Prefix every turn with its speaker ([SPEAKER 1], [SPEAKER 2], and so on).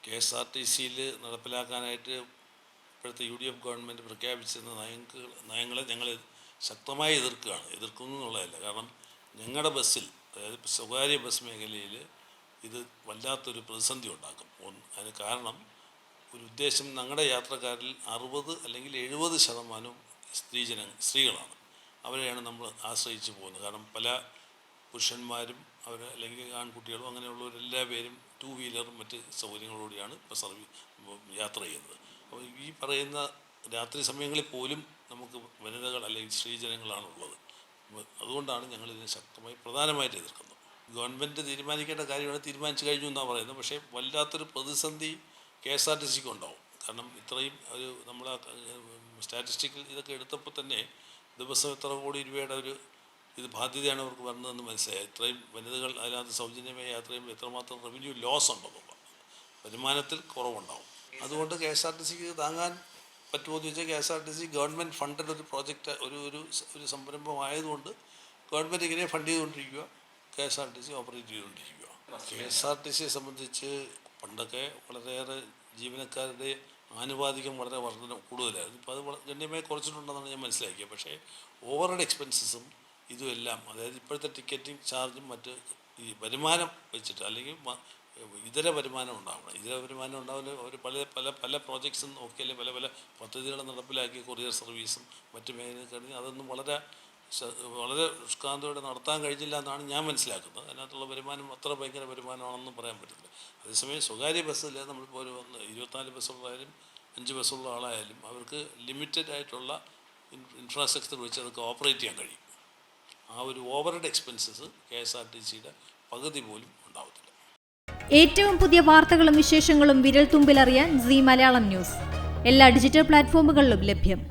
[SPEAKER 1] KSRTCയിൽ നടപ്പിലാക്കാനായിട്ട് ഇപ്പോഴത്തെ UDF government പ്രഖ്യാപിച്ചിരുന്ന നയങ്ങളെ ഞങ്ങൾ ശക്തമായി എതിർക്കുന്നു എന്നുള്ളതല്ല. കാരണം ഞങ്ങളുടെ ബസ്സിൽ, അതായത് സ്വകാര്യ ബസ് മേഖലയിൽ ഇത് വല്ലാത്തൊരു പ്രതിസന്ധി ഉണ്ടാക്കും. അതിന് കാരണം ഒരു ഉദ്ദേശം, ഞങ്ങളുടെ യാത്രക്കാരിൽ 60 അല്ലെങ്കിൽ 70% സ്ത്രീകളാണ്. അവരെയാണ് നമ്മൾ ആശ്രയിച്ച് പോകുന്നത്. കാരണം പല പുരുഷന്മാരും അല്ലെങ്കിൽ ആൺകുട്ടികളും അങ്ങനെയുള്ളവരെല്ലാ പേരും 2 വീലറും മറ്റ് സൗകര്യങ്ങളോടെയാണ് ഇപ്പോൾ യാത്ര ചെയ്യുന്നത്. അപ്പോൾ ഈ പറയുന്ന രാത്രി സമയങ്ങളിൽ പോലും നമുക്ക് വനിതകൾ അല്ലെങ്കിൽ സ്ത്രീജനങ്ങളാണുള്ളത്. അതുകൊണ്ടാണ് ഞങ്ങളിതിനെ ശക്തമായി പ്രധാനമായിട്ട് എതിർക്കുന്നത്. ഗവൺമെൻറ് തീരുമാനിക്കേണ്ട കാര്യമാണ്, തീരുമാനിച്ചു കഴിഞ്ഞു എന്നാണ് പറയുന്നത്. പക്ഷേ വല്ലാത്തൊരു പ്രതിസന്ധി KSRTCക്ക് ഉണ്ടാവും. കാരണം ഇത്രയും നമ്മൾ സ്റ്റാറ്റിസ്റ്റിക്കൽ ഇതൊക്കെ എടുത്തപ്പോൾ തന്നെ ദിവസം എത്ര കോടി രൂപയുടെ ബാധ്യതയാണ് അവർക്ക് വരുന്നതെന്ന് മനസ്സിലായി. ഇത്രയും വനിതകൾ അതിനകത്ത് സൗജന്യമായി യാത്ര ചെയ്യുമ്പോൾ എത്രമാത്രം റവന്യൂ ലോസ് ഉണ്ടെന്നുള്ള വരുമാനത്തിൽ കുറവുണ്ടാവും. അതുകൊണ്ട് KSRTCക്ക് താങ്ങാൻ പറ്റുമോ എന്ന് ചോദിച്ചാൽ KSRTC ഗവൺമെൻറ് ഫണ്ടഡ് ഒരു പ്രോജക്റ്റ്, ഒരു സംരംഭമായതുകൊണ്ട് ഗവൺമെൻറ് ഇങ്ങനെ ഫണ്ട് ചെയ്തുകൊണ്ടിരിക്കുക, KSRTC ഓപ്പറേറ്റ് ചെയ്തുകൊണ്ടിരിക്കുക. KSRTCയെ സംബന്ധിച്ച് പണ്ടൊക്കെ വളരെയേറെ ജീവനക്കാരുടെ ആനുപാതികം വളരെ കൂടുതലായിരുന്നു. ഇപ്പോൾ അത് ഗണ്യമായി കുറച്ചിട്ടുണ്ടെന്നാണ് ഞാൻ മനസ്സിലാക്കിയത്. പക്ഷേ ഓവർഹെഡ് എക്സ്പെൻസസും ഇതുമെല്ലാം, അതായത് ഇപ്പോഴത്തെ ടിക്കറ്റിംഗ് ചാർജും മറ്റ് ഈ വരുമാനം വെച്ചിട്ട്, അല്ലെങ്കിൽ ഇതര വരുമാനം ഉണ്ടാവണം. ഇതര വരുമാനം ഉണ്ടാവില്ല. അവർ പല പ്രോജക്ട്സും നോക്കിയാൽ പല പദ്ധതികളും നടപ്പിലാക്കി, കൊറിയർ സർവീസും മറ്റ് മേഖലകളിൽ അതൊന്നും വളരെ ശുഷ്കാന്തയോടെ നടത്താൻ കഴിഞ്ഞില്ല എന്നാണ് ഞാൻ മനസ്സിലാക്കുന്നത്. അതിനകത്തുള്ള വരുമാനം അത്ര ഭയങ്കര വരുമാനമാണെന്നും പറയാൻ പറ്റില്ല. അതേസമയം സ്വകാര്യ ബസ്സിൽ നമ്മളിപ്പോൾ ഒരു 24 ബസ്സുള്ളായാലും 5 ബസ്സുള്ള ആളായാലും അവർക്ക് ലിമിറ്റഡ് ആയിട്ടുള്ള ഇൻഫ്രാസ്ട്രക്ചർ വെച്ച് അതൊക്കെ ഓപ്പറേറ്റ് ചെയ്യാൻ കഴിയും. ആ ഒരു ഓവർഹെഡ് എക്സ്പെൻസസ് KSRTCയുടെ പകുതി പോലും ഉണ്ടാവത്തില്ല.
[SPEAKER 2] ഏറ്റവും പുതിയ വാർത്തകളും വിശേഷങ്ങളും വിരൽ തുമ്പിലറിയാൻ Zee മലയാളം ന്യൂസ് എല്ലാ ഡിജിറ്റൽ പ്ലാറ്റ്ഫോമുകളിലും ലഭ്യം.